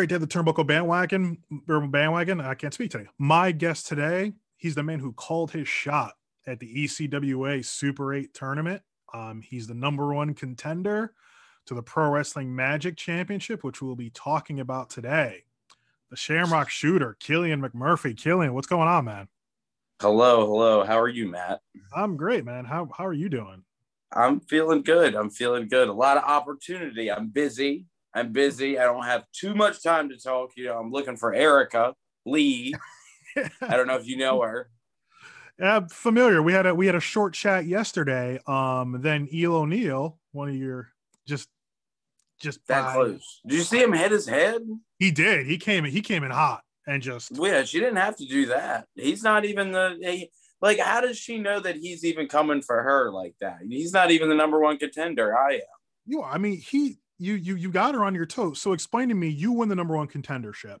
great to have the Turnbuckle bandwagon. I can't speak today. My guest today, he's the man who called his shot at the ECWA Super 8 tournament. He's the #1 contender to the Pro Wrestling Magic Championship, which we'll be talking about today. The Shamrock Shooter, Killian McMurphy. Killian, what's going on, man? Hello. How are you, Matt? I'm great, man. How are you doing? I'm feeling good. A lot of opportunity. I'm busy. I don't have too much time to talk. I'm looking for Erica, Leigh. I don't know if you know her. Familiar. We had a short chat yesterday. Then Eel O'Neill, one of your just that close. Did you see him hit his head? He did. He came in hot and just. Yeah, she didn't have to do that. He's not even how does she know that he's even coming for her like that? He's not even the #1 contender. I am. You got her on your toes. So explain to me, you win the #1 contendership.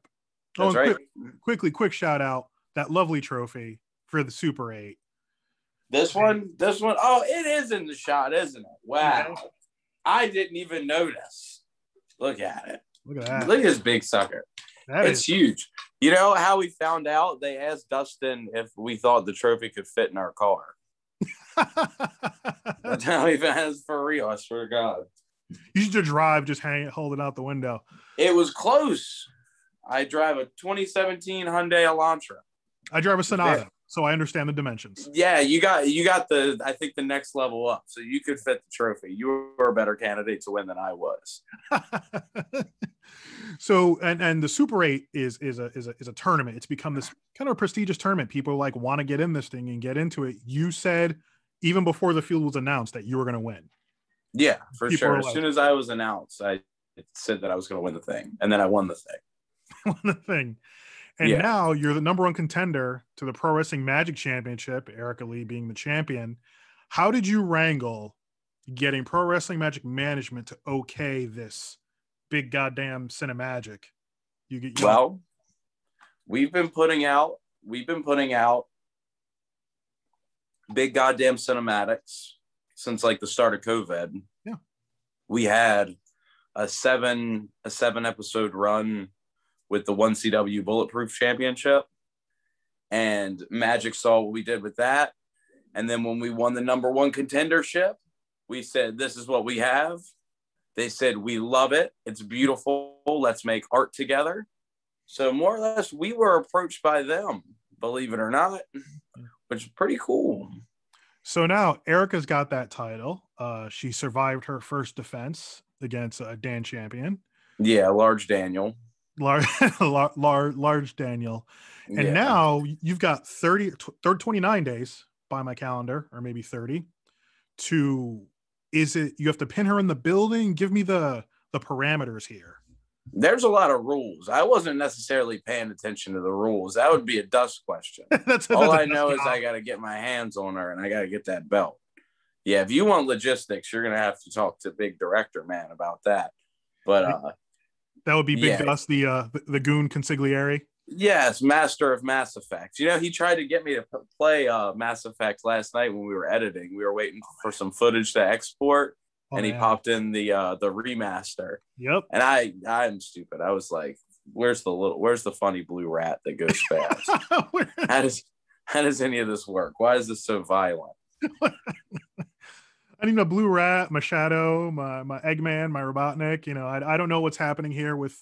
That's right. Quick shout out that lovely trophy for the Super 8. This one. Oh, it is in the shot, isn't it? Wow. Yeah. I didn't even notice. Look at it. Look at that. Look at this big sucker. It's huge. You know how we found out? They asked Dustin if we thought the trophy could fit in our car. That's how he has for real. I swear to God. You should drive, just hold it out the window. It was close. I drive a 2017 Hyundai Elantra. I drive a Sonata, so I understand the dimensions. Yeah, you got I think the next level up, so you could fit the trophy. You were a better candidate to win than I was. So, and the Super 8 is a tournament. It's become this kind of a prestigious tournament. People want to get in this thing and get into it. You said even before the field was announced that you were going to win. Yeah, for sure. As soon as I was announced, I said that I was going to win the thing, and then I won the thing. And now you're the #1 contender to the Pro Wrestling Magic Championship, Erica Leigh being the champion. How did you wrangle getting Pro Wrestling Management to okay this big goddamn Cinemagic? Well, we've been putting out big goddamn cinematics since like the start of COVID. Yeah. We had a seven episode run with the 1CW Bulletproof Championship, and Magic saw what we did with that. And then when we won the #1 contendership, we said, this is what we have. They said, we love it. It's beautiful. Let's make art together. So more or less, we were approached by them, believe it or not, which is pretty cool. So now Erica's got that title. She survived her first defense against Dan Champion. Yeah, Large Daniel. Large Daniel. And now you've got 29 days by my calendar, or maybe 30 you have to pin her in the building? Give me the parameters here. There's a lot of rules. I wasn't necessarily paying attention to the rules. That would be a dust question. All I know is I got to get my hands on her and I got to get that belt. Yeah, if you want logistics, you're going to have to talk to Big Director Man about that. But that would be Big Dust, the goon consigliere. Yes, master of Mass Effect. He tried to get me to play Mass Effect last night when we were editing. We were waiting for some footage to export, and he popped in the remaster. Yep. And I'm stupid. I was like, "Where's the funny blue rat that goes fast? How does any of this work? Why is this so violent?" I need a blue rat, my Shadow, my Eggman, my Robotnik. I don't know what's happening here with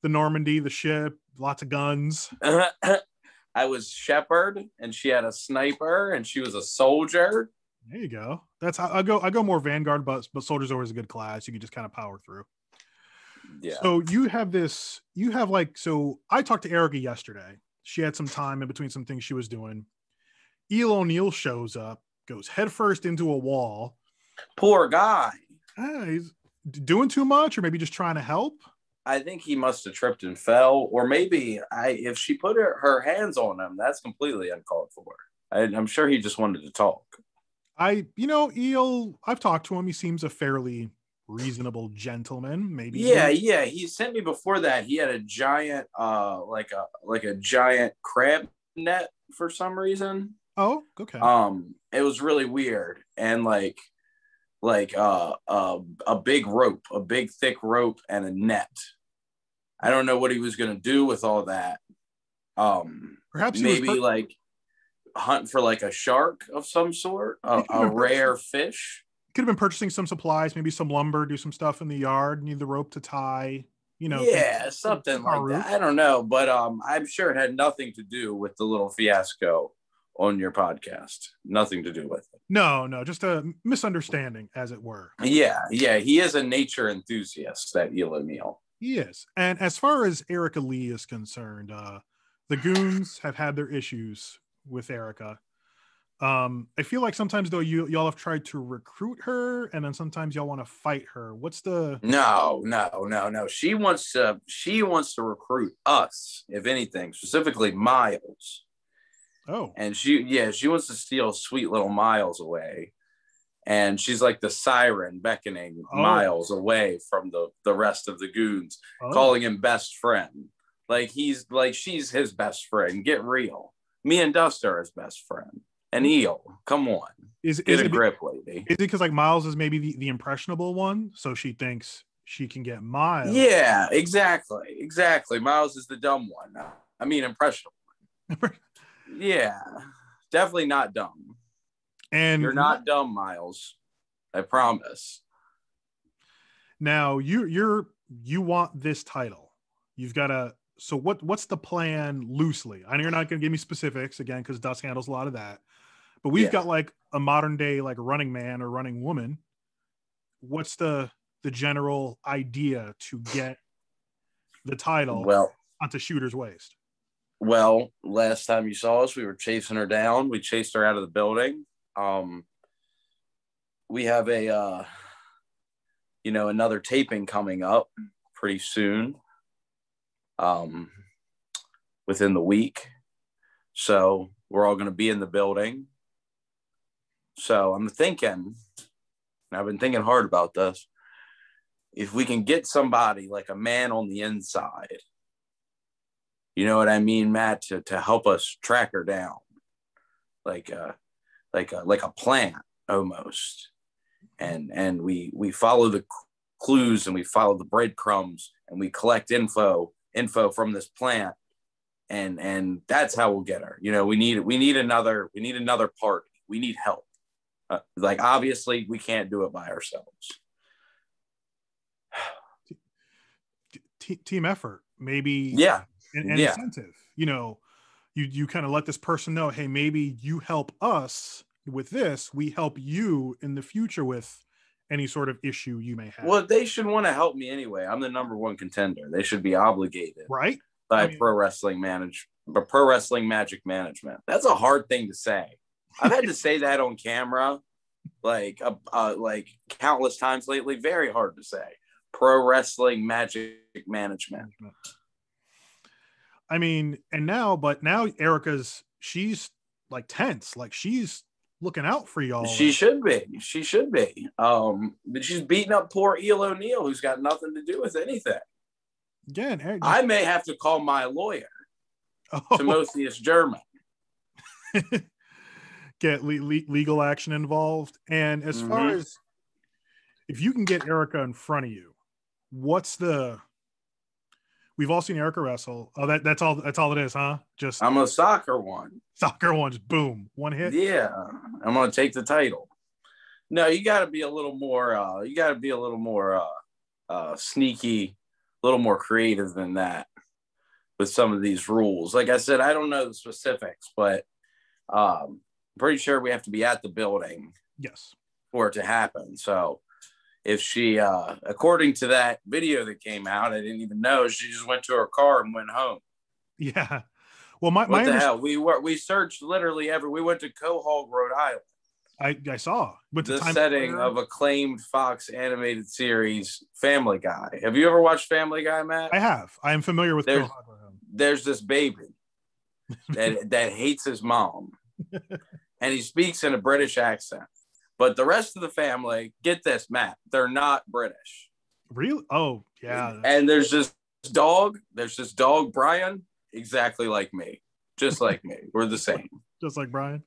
the Normandy, the ship, lots of guns. I was Shepard, and she had a sniper, and she was a soldier. There you go. That's how I go more Vanguard, but Soldier's always a good class. You can just kind of power through. Yeah. So so I talked to Erica yesterday. She had some time in between some things she was doing. Eel O'Neill shows up, goes headfirst into a wall. Poor guy. He's doing too much, or maybe just trying to help. I think he must have tripped and fell, or maybe if she put her hands on him, that's completely uncalled for. I'm sure he just wanted to talk. Eel, I've talked to him. He seems a fairly reasonable gentleman. Maybe. Yeah. He sent me before that. He had a giant, like a giant crab net for some reason. Oh, okay. It was really weird, and like a big rope, a big thick rope, and a net. I don't know what he was going to do with all that. Perhaps maybe like hunt for like a shark of some sort, a rare fish. Could have been purchasing some supplies, maybe some lumber, do some stuff in the yard, need the rope to tie, Yeah, something like that. I don't know, but I'm sure it had nothing to do with the little fiasco on your podcast. Nothing to do with it. No, just a misunderstanding, as it were. Yeah, he is a nature enthusiast, that Eel O'Neill. He is. And as far as Erica Leigh is concerned, the Goons have had their issues with Erica. I feel like sometimes though y'all have tried to recruit her, and then sometimes y'all want to fight her. What's the No. She wants to recruit us, if anything, specifically Miles. Oh. And she wants to steal sweet little Miles away. And she's like the siren beckoning Miles away from the rest of the Goons, calling him best friend. Like she's his best friend. Get real. Me and Dust are his best friend. And Eel, come on. Get a grip, lady. Is it because like Miles is maybe the impressionable one, so she thinks she can get Miles? Yeah, exactly. Miles is the dumb one. I mean, impressionable. Yeah, definitely not dumb. And you're not dumb, Miles. I promise. Now you want this title. You've got to. So what's the plan loosely? I know you're not going to give me specifics again because Dust handles a lot of that. But we've got like a modern day like running man or running woman. What's the general idea to get the title onto Shooter's waist? Well, last time you saw us, we were chasing her down. We chased her out of the building. We have a another taping coming up pretty soon. Within the week. So we're all going to be in the building. So I'm thinking, and I've been thinking hard about this, if we can get somebody like a man on the inside, you know what I mean, Matt, to help us track her down, like a plant almost, and we follow the clues and we follow the breadcrumbs and we collect info from this plant, and that's how we'll get her. We need another party. We need help. Like obviously we can't do it by ourselves. Team effort, maybe. An incentive. You kind of let this person know, hey, maybe you help us with this, we help you in the future with any sort of issue you may have. Well, they should want to help me anyway. I'm the number one contender. They should be obligated, right? By Pro Wrestling Magic Management. That's a hard thing to say. I've had to say that on camera, like countless times lately. Very hard to say. Pro Wrestling Magic Management. I mean, now she's like tense, like she's looking out for y'all. She should be. But she's beating up poor Eel O'Neill, who's got nothing to do with anything. Again, I may have to call my lawyer, Timotheus German. Get legal action involved. And as far as if you can get Erica in front of you, we've all seen Erica wrestle. Oh, that's all it is, huh? Just I'm a soccer one. Just boom, one hit. Yeah, I'm gonna take the title. No, you got to be a little more. Sneaky, a little more creative than that with some of these rules. Like I said, I don't know the specifics, but I'm pretty sure we have to be at the building. Yes, for it to happen. So if she, according to that video that came out, I didn't even know, she just went to her car and went home. Yeah. Well, what the hell? We searched literally we went to Quahog, Rhode Island. I saw with the setting of acclaimed Fox animated series Family Guy. Have you ever watched Family Guy, Matt? I have. I am familiar with Quahog. There's this baby that hates his mom, and he speaks in a British accent. But the rest of the family, get this, Matt, they're not British. Really? Oh, yeah. And there's this dog, Brian, exactly like me. Just like me. We're the same. Just like Brian.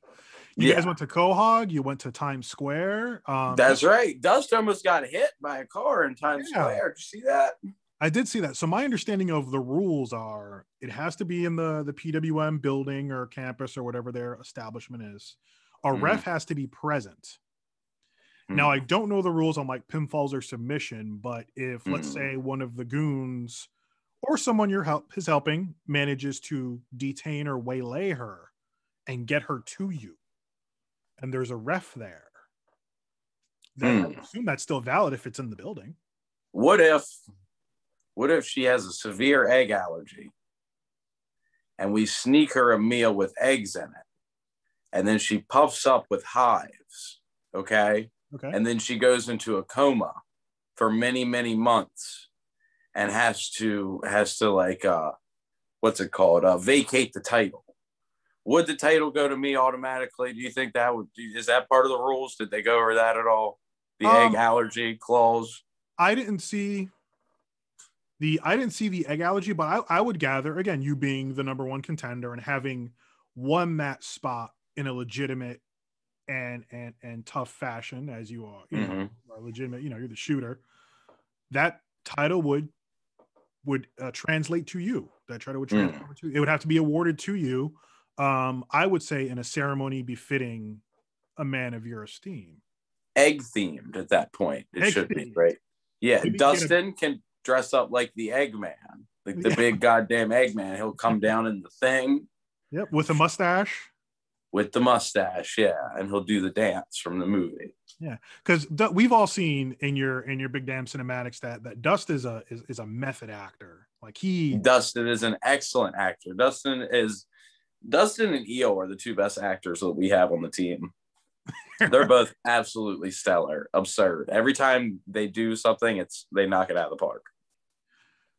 You guys went to Quahog, you went to Times Square. That's right. Dust almost got hit by a car in Times Square. Did you see that? I did see that. So my understanding of the rules are it has to be in the PWM building or campus or whatever their establishment is. A ref has to be present. Now, I don't know the rules on like pinfalls or submission, but if let's say one of the goons or someone is helping manages to detain or waylay her and get her to you, and there's a ref there, then I assume that's still valid if it's in the building. What if she has a severe egg allergy and we sneak her a meal with eggs in it, and then she puffs up with hives, okay? And then she goes into a coma for many, many months and has to like what's it called? Vacate the title. Would the title go to me automatically? Do you think is that part of the rules? Did they go over that at all? The egg allergy clause? I didn't see the egg allergy, but I would gather, again, you being the number one contender and having won that spot in a legitimate and tough fashion, as you are, you know, are legitimate, you know, you're the shooter, that title would translate to you. That title would translate to you. It would have to be awarded to you. I would say in a ceremony befitting a man of your esteem. Egg themed at that point. It should be, right? Yeah. Maybe Dustin can dress up like the Eggman, like the big goddamn Eggman. He'll come down in the thing. Yep. With a mustache. With the mustache, yeah, and he'll do the dance from the movie. Yeah, because we've all seen in your big damn cinematics that Dust is a method actor. Like Dustin is an excellent actor. Dustin and EO are the two best actors that we have on the team. They're both absolutely stellar, absurd. Every time they do something, they knock it out of the park.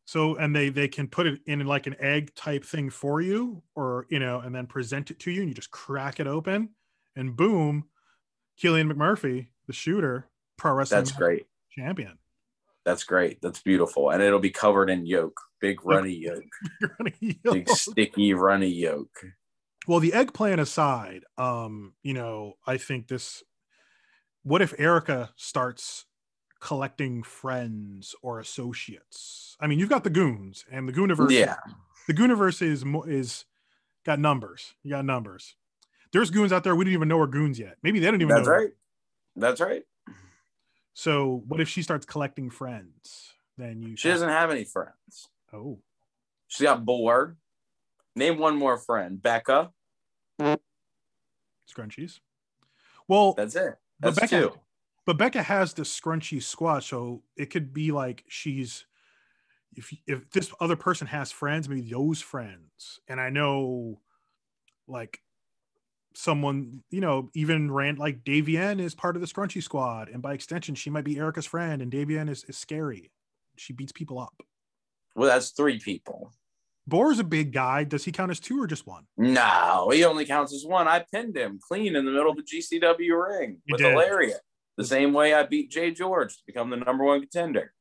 So, and they can put it in like an egg type thing for you, or, you know, and then present it to you and you just crack it open and boom, Killian McMurphy, the shooter, pro wrestling champion. That's great. That's beautiful. And it'll be covered in yolk, big runny yolk, big sticky runny yolk. Well, the egg plan aside, you know, I think what if Erica starts collecting friends or associates? I mean, you've got the goons and the Gooniverse. Yeah, the Gooniverse is got numbers. You got numbers. There's goons out there we don't even know are goons yet. Maybe they don't even know. That's right. That's right. So what if she starts collecting friends? Then she doesn't have any friends. Oh, she got bored. Name one more friend. Becca. Scrunchies. Well, that's it. That's two. But Becca has the scrunchy squad, so it could be like she's if this other person has friends, maybe those friends. And I know like someone, you know, even like Davienne is part of the scrunchy squad, and by extension, she might be Erica's friend, and Davienne is scary. She beats people up. Well, that's three people. Boar's a big guy. Does he count as two or just one? No, he only counts as one. I pinned him clean in the middle of the GCW ring with a lariat. The same way I beat Jay George to become the number one contender.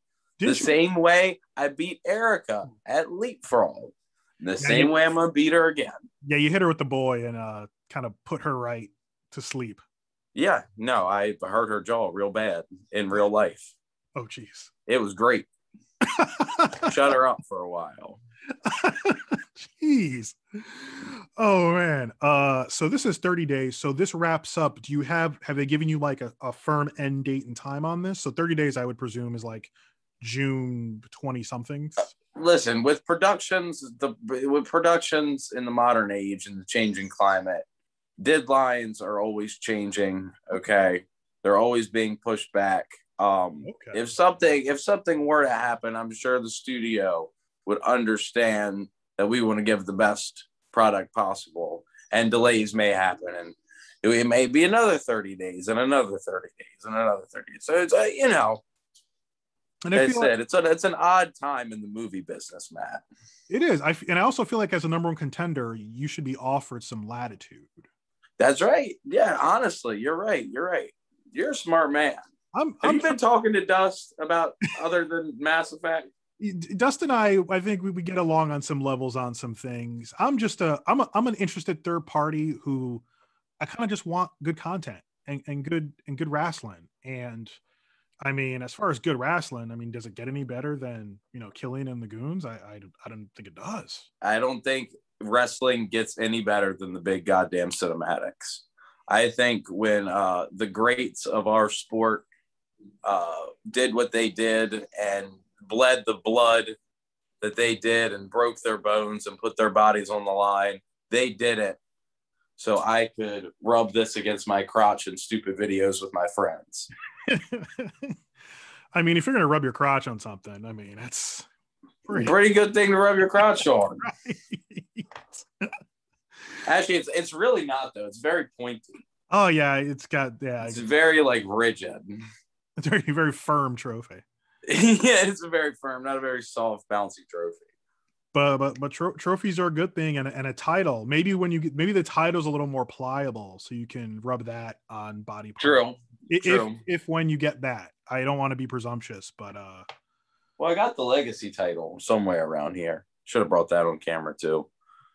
Same way I beat Erica at Leapfrog. The same way I'm going to beat her again. Yeah, you hit her with the boy and kind of put her right to sleep. Yeah, no, I hurt her jaw real bad in real life. Oh, geez. It was great. Shut her up for a while. Jeez. Oh man. So this is 30 days. So this wraps up. Have they given you like a firm end date and time on this? So 30 days, I would presume, is like June 20 something. Listen, with productions in the modern age and the changing climate, deadlines are always changing. Okay. They're always being pushed back. If something were to happen, I'm sure the studio would understand that we want to give the best product possible, and delays may happen, and it may be another 30 days and another 30 days and another 30 days. So it's you know, and I said it's an odd time in the movie business, Matt. It is. I also feel like as a number one contender, you should be offered some latitude. That's right. Yeah, honestly, you're right. You're a smart man. Have you been talking to Dust about other than Mass Effect? Dust and I think we get along on some levels on some things. I'm an interested third party who I kind of just want good content and good wrestling. And I mean, as far as good wrestling, I mean, does it get any better than, Killian and the Goons? I don't think it does. I don't think wrestling gets any better than the big goddamn cinematics. I think when the greats of our sport did what they did and bled the blood that they did and broke their bones and put their bodies on the line, they did it so I could rub this against my crotch in stupid videos with my friends. I mean, if you're going to rub your crotch on something, I mean, that's pretty good thing to rub your crotch on. Right. Actually, it's really not, though. It's very pointy. Oh, yeah. It's very, like, rigid. It's a very, very firm trophy. Yeah, it's a very firm, not a very soft, bouncy trophy. But trophies are a good thing, and a title. Maybe maybe the title's a little more pliable, so you can rub that on body parts. True. If when you get that, I don't want to be presumptuous, but well, I got the legacy title somewhere around here. Should have brought that on camera too.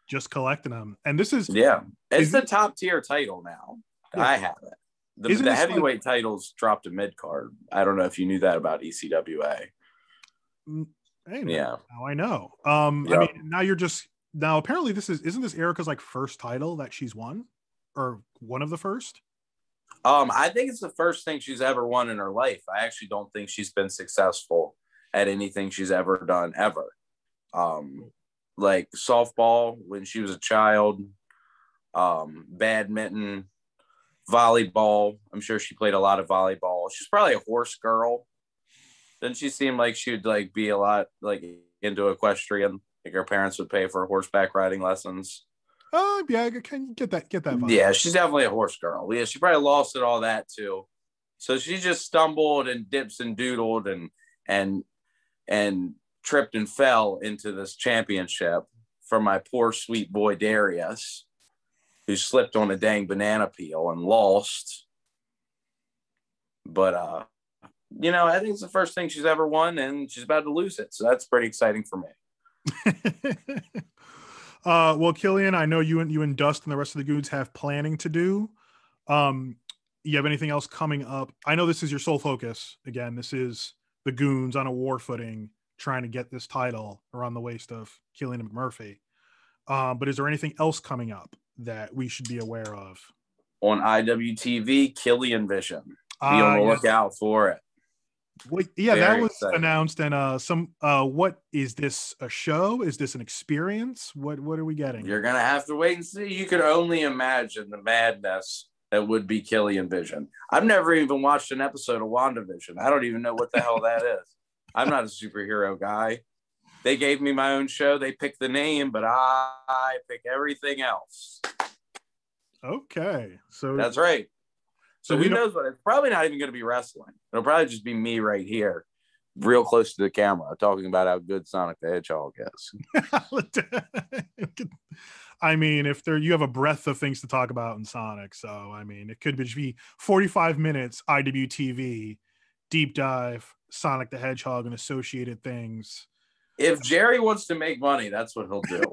Just collecting them, and this is it's the top tier title now. Yeah. I have it. The heavyweight titles dropped to mid card. I don't know if you knew that about ECWA. Hey, now I know. I mean, now apparently isn't this Erica's like first title that she's won, or one of the first? I think it's the first thing she's ever won in her life. I actually don't think she's been successful at anything she's ever done ever. Like softball when she was a child, badminton, volleyball. I'm sure she played a lot of volleyball. She's probably a horse girl. Doesn't she seem like she would like be a lot like into equestrian? Like her parents would pay for horseback riding lessons. Oh yeah, can you get that vibe? Yeah, she's definitely a horse girl. Yeah, she probably lost it all that too. So she just stumbled and dips and doodled and tripped and fell into this championship from my poor sweet boy Darius, who slipped on a dang banana peel and lost. But I think it's the first thing she's ever won, and she's about to lose it. So that's pretty exciting for me. Well, Killian, I know you and Dust and the rest of the Goons have planning to do. You have anything else coming up? I know this is your sole focus. Again, this is the Goons on a war footing, trying to get this title around the waist of Killian McMurphy. But is there anything else coming up that we should be aware of? On IWTV, Killian Vision. Be on the lookout for it. Well, yeah, that was announced. And what is this, a show? Is this an experience? What are we getting? You're gonna have to wait and see. You could only imagine the madness that would be Killian Vision. I've never even watched an episode of WandaVision. I don't even know what the hell that is. I'm not a superhero guy. They gave me my own show. They picked the name, but I pick everything else. Okay, so that's right. So who knows what? It's probably not even going to be wrestling. It'll probably just be me right here, real close to the camera, talking about how good Sonic the Hedgehog is. I mean, you have a breadth of things to talk about in Sonic, so I mean, it could just be 45 minutes IWTV deep dive Sonic the Hedgehog and associated things. If Jerry wants to make money, that's what he'll do.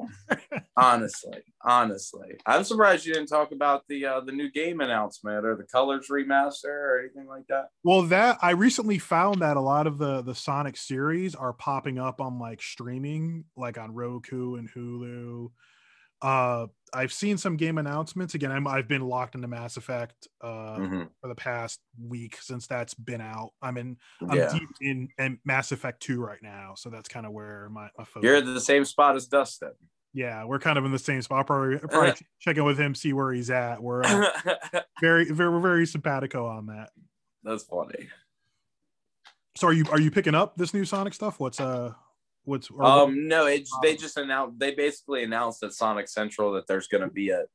Honestly, I'm surprised you didn't talk about the new game announcement or the Colors remaster or anything like that. Well, that I recently found that a lot of the Sonic series are popping up on like streaming, like on Roku and Hulu. I've seen some game announcements. Again, I've been locked into Mass Effect for the past week since that's been out. I'm deep in Mass Effect 2 right now, so that's kind of where my focus. You're at the same spot as Dustin. Yeah, we're kind of in the same spot. I'll probably check in with him, see where he's at. We're very simpatico on that. That's funny. So are you picking up this new Sonic stuff? No, they just announced. They basically announced at Sonic Central that there's gonna be a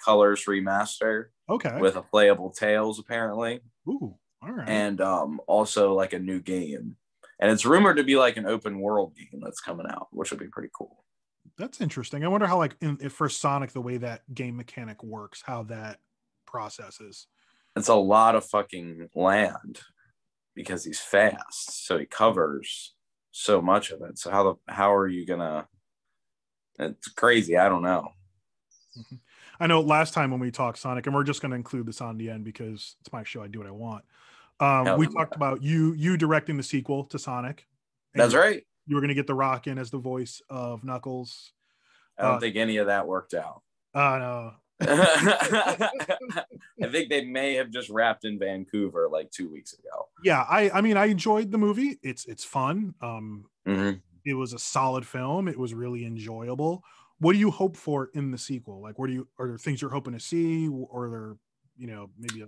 Colors remaster. Okay. With a playable Tails apparently. Ooh, all right. And also like a new game, and it's rumored to be like an open world game that's coming out, which would be pretty cool. That's interesting. I wonder how like for Sonic the way that game mechanic works, how that process is. It's a lot of fucking land because he's fast, so he covers so much of it. So how are you gonna? It's crazy. I don't know. I know last time when we talked Sonic, and we're just going to include this on the end because it's my show. I do what I want. We talked about you directing the sequel to Sonic. That's right. You were going to get The Rock in as the voice of Knuckles. I don't think any of that worked out. No. I think they may have just wrapped in Vancouver like 2 weeks ago. Yeah, I mean, I enjoyed the movie. It's fun. Mm-hmm. It was a solid film. It was really enjoyable. What do you hope for in the sequel? Like, are there things you're hoping to see, or are there, maybe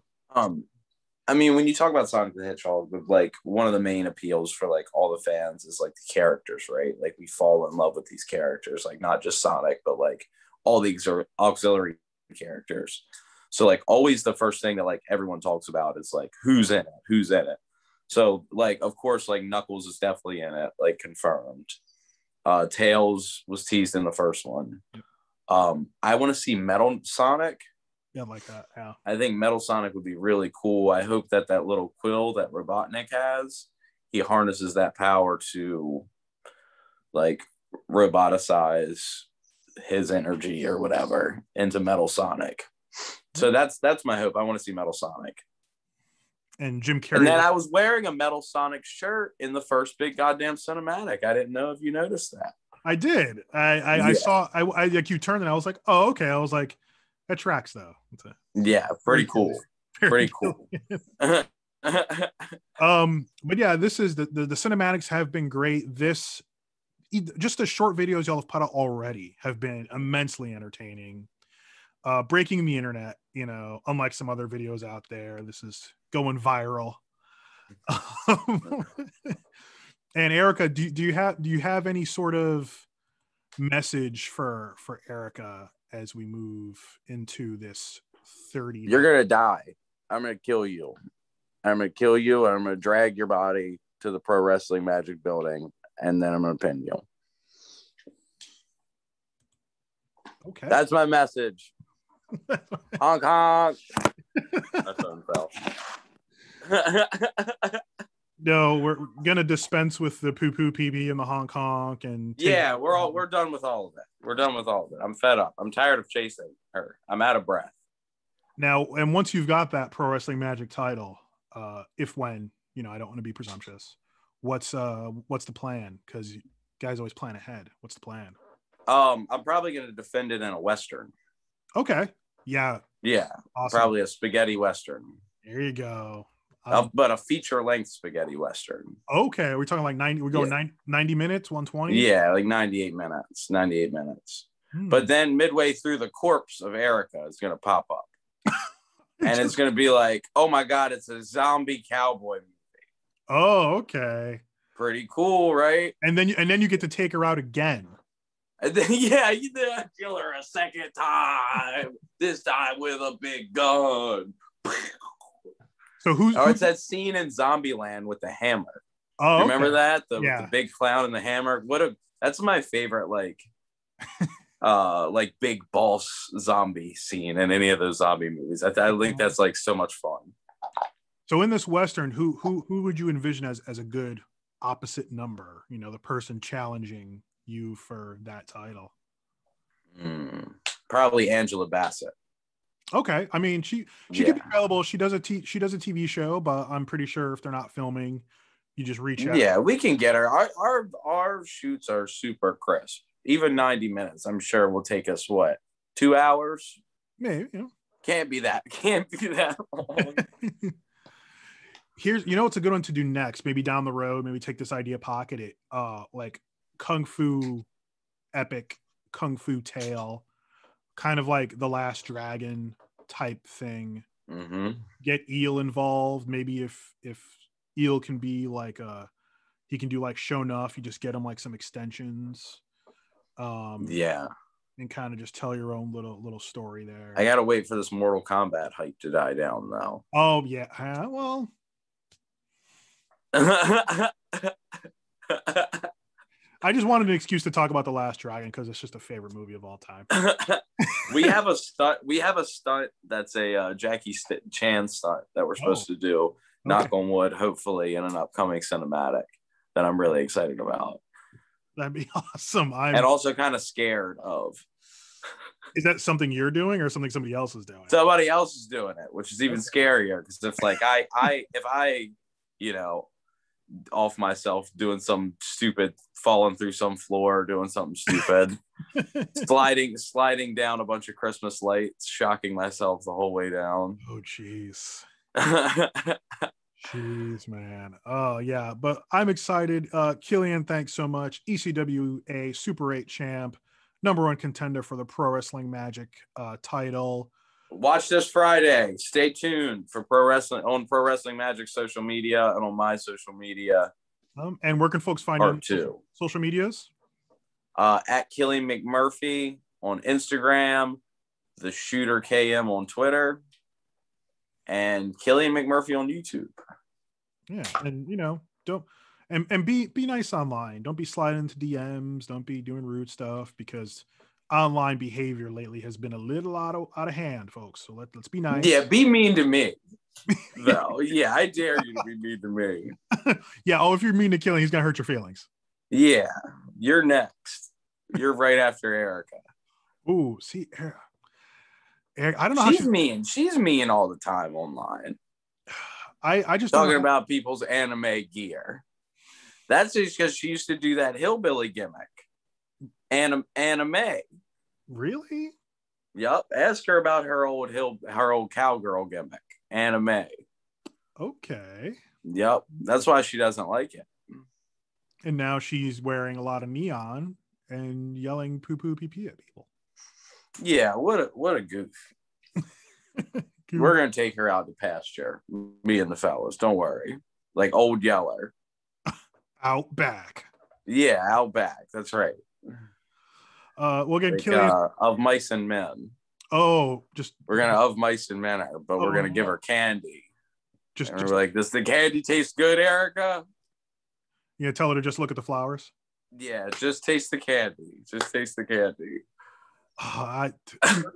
I mean, when you talk about Sonic the Hedgehog, like one of the main appeals for like all the fans is like the characters, right? Like we fall in love with these characters, like not just Sonic, but like all the auxiliary characters. So like always the first thing that like everyone talks about is like who's in it. So like of course like Knuckles is definitely in it, like confirmed. Tails was teased in the first one. I want to see Metal Sonic. Yeah, like that. Yeah, I think Metal Sonic would be really cool. I hope that little quill that Robotnik has, he harnesses that power to like roboticize his energy or whatever into Metal Sonic. So that's my hope. I want to see Metal Sonic. And Jim Carrey. And then I was wearing a Metal Sonic shirt in the first big goddamn cinematic. I didn't know if you noticed that. I did. I saw. I like you turned and I was like, oh, okay. I was like, that tracks though. Yeah, pretty cool. Pretty cool. But yeah, this is the cinematics have been great. This just the short videos y'all have put out already have been immensely entertaining. Breaking the internet, unlike some other videos out there, this is going viral. And Erica, do you have any sort of message for Erica as we move into this 30? You're gonna die. I'm gonna kill you. I'm gonna kill you, and I'm gonna drag your body to the Pro Wrestling Magic building, and then I'm gonna pin you. Okay, that's my message. Honk honk. That's what No, we're gonna dispense with the poo poo pee and the honk honk and we're done with all of it. We're done with all of it. I'm fed up. I'm tired of chasing her. I'm out of breath. Now, and once you've got that Pro Wrestling Magic title, if when I don't want to be presumptuous, what's the plan? Because guys always plan ahead. What's the plan? I'm probably gonna defend it in a Western. Okay. Yeah. Awesome. Probably a spaghetti Western. There you go. But a feature-length spaghetti Western. Okay. We're talking like 90. We're going 90 minutes, 120? Yeah, like 98 minutes. 98 minutes. But then midway through, the corpse of Erica is going to pop up. And it's going to be like, oh my God, it's a zombie cowboy movie. Oh, okay. Pretty cool, right? And then you get to take her out again. And then, you did kill her a second time. This time with a big gun. So it's that scene in Zombieland with the hammer. Oh, remember that? With the big clown and the hammer. That's my favorite, like big boss zombie scene in any of those zombie movies. I think that's like so much fun. So in this Western, who would you envision as a good opposite number? The person challenging you for that title. Probably Angela Bassett. Okay, I mean she could be available. She does a TV show, but I'm pretty sure if they're not filming, you just reach out. Yeah, we can get her. Our shoots are super crisp. Even 90 minutes, I'm sure will take us 2 hours? Maybe. Can't be that long. Here's what's a good one to do next. Maybe down the road, maybe take this idea, pocket it. Like kung fu epic, kung fu tale. Kind of like The Last Dragon type thing. Mm-hmm. Get Eel involved. Maybe if Eel can be like he can do like show enough, you just get him like some extensions. And kind of just tell your own little story there. I gotta wait for this Mortal Kombat hype to die down though. Oh yeah, well. I just wanted an excuse to talk about The Last Dragon because it's just a favorite movie of all time. We have a stunt that's a Jackie Chan stunt that we're supposed to do. Knock on wood, hopefully in an upcoming cinematic that I'm really excited about. That'd be awesome. And also kind of scared of. Is that something you're doing or something somebody else is doing? Somebody else is doing it, which is even scarier because it's like if I, you know, off myself doing some stupid, falling through some floor, doing something stupid, sliding down a bunch of Christmas lights, shocking myself the whole way down. Oh, jeez. Jeez, man. Oh, yeah. But I'm excited. Killian, thanks so much. ECWA Super 8 champ, #1 contender for the Pro Wrestling Magic title. Watch this Friday. Stay tuned for Pro Wrestling on Pro Wrestling Magic social media and on my social media. And where can folks find your social medias? At Killian McMurphy on Instagram, the Shooter KM on Twitter, and Killian McMurphy on YouTube. Yeah, and don't and be nice online. Don't be sliding into DMs. Don't be doing rude stuff because online behavior lately has been a little out of hand, folks. So let's be nice. Yeah, be mean to me. No, yeah, I dare you to be mean to me. Yeah, if you're mean to Killian, he's gonna hurt your feelings. Yeah, you're next. You're right after Erica. Ooh, see, Erica, I don't know. She's mean. She's mean all the time online. I just talking about people's anime gear. That's just because she used to do that hillbilly gimmick. Anime. Really? Yep. Ask her about her old cowgirl gimmick. Anime. Okay. Yep. That's why she doesn't like it. And now she's wearing a lot of neon and yelling poo poo pee pee at people. Yeah, what a goof. We're gonna take her out to pasture, me and the fellas. Don't worry. Like Old Yeller. Out back. Yeah, out back. That's right. We'll get Killian of mice and men. Oh, we're gonna of mice and men her, but we're gonna give her candy. We're like, does the candy taste good, Erica? You tell her to just look at the flowers. Yeah, just taste the candy. Just taste the candy. 30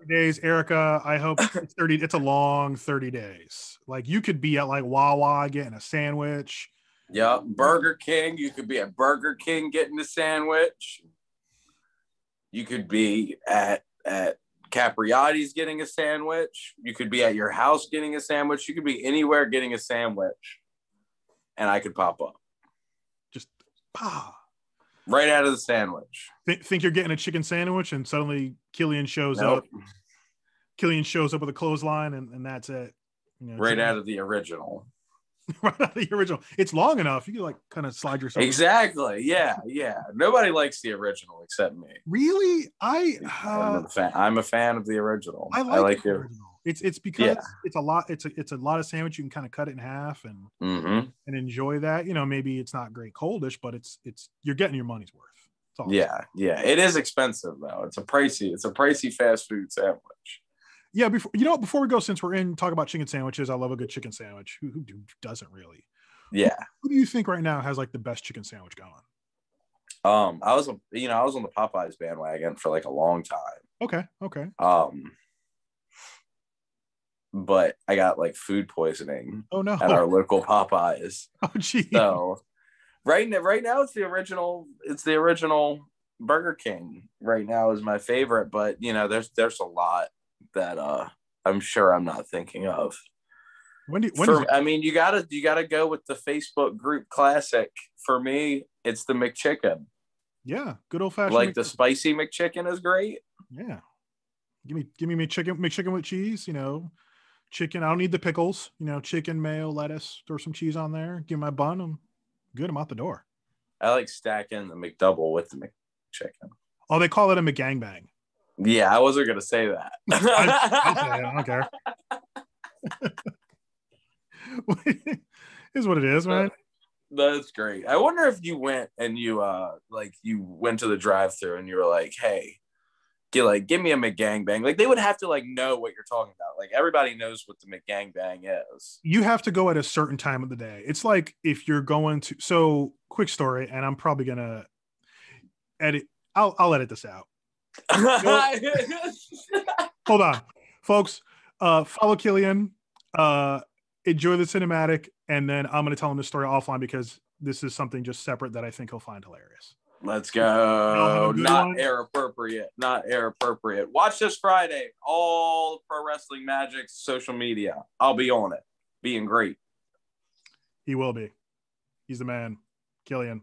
days, Erica. I hope it's 30. It's a long 30 days. Like you could be at like Wawa getting a sandwich. Yeah, Burger King. You could be at Burger King getting a sandwich. You could be at Capriati's getting a sandwich. You could be at your house getting a sandwich. You could be anywhere getting a sandwich, and I could pop up. Just right out of the sandwich. Think you're getting a chicken sandwich, and suddenly Killian shows up. Killian shows up with a clothesline, and that's it. Right out of the original. Right out of the original. It's long enough. You can like kind of slide yourself. Exactly. Yeah. Nobody likes the original except me. Really? I'm a fan of the original. I like the original. It's because it's a lot. It's a lot of sandwich. You can kind of cut it in half and enjoy that. Maybe it's not great coldish, but it's you're getting your money's worth. Yeah. It is expensive though. It's a pricey fast food sandwich. Yeah, before we go, since we're talk about chicken sandwiches, I love a good chicken sandwich. Who doesn't really? Yeah. Who do you think right now has like the best chicken sandwich going? I was on the Popeyes bandwagon for like a long time. Okay. But I got like food poisoning. Oh no! At our local Popeyes. Oh geez. So right now it's the original. It's the original Burger King. Right now is my favorite, but there's a lot that I'm sure I'm not thinking of. You gotta go with the Facebook group classic. For me, it's the McChicken. Yeah, good old fashioned. Like the spicy McChicken is great. Yeah, give me McChicken with cheese. Chicken. I don't need the pickles. Chicken, mayo, lettuce. Throw some cheese on there. Give me my bun. I'm good. I'm out the door. I like stacking the McDouble with the McChicken. Oh, they call it a McGangbang. Yeah, I wasn't gonna say that. I don't care. Is what it is, man. That's great. I wonder if you went and you went to the drive-thru and you were like, "Hey, give me a McGangbang." Like they would have to know what you're talking about. Like everybody knows what the McGangbang is. You have to go at a certain time of the day. It's like if you're going to. So quick story, and I'm probably gonna edit. I'll edit this out. Hold on, folks. Follow Killian. Enjoy the cinematic, and then I'm going to tell him this story offline because this is something just separate that I think he'll find hilarious. Let's Y'all have go. a good Not one. air appropriate. Not air appropriate. Watch this Friday. All Pro Wrestling Magic's social media. I'll be on it. Being great. He will be. He's the man. Killian.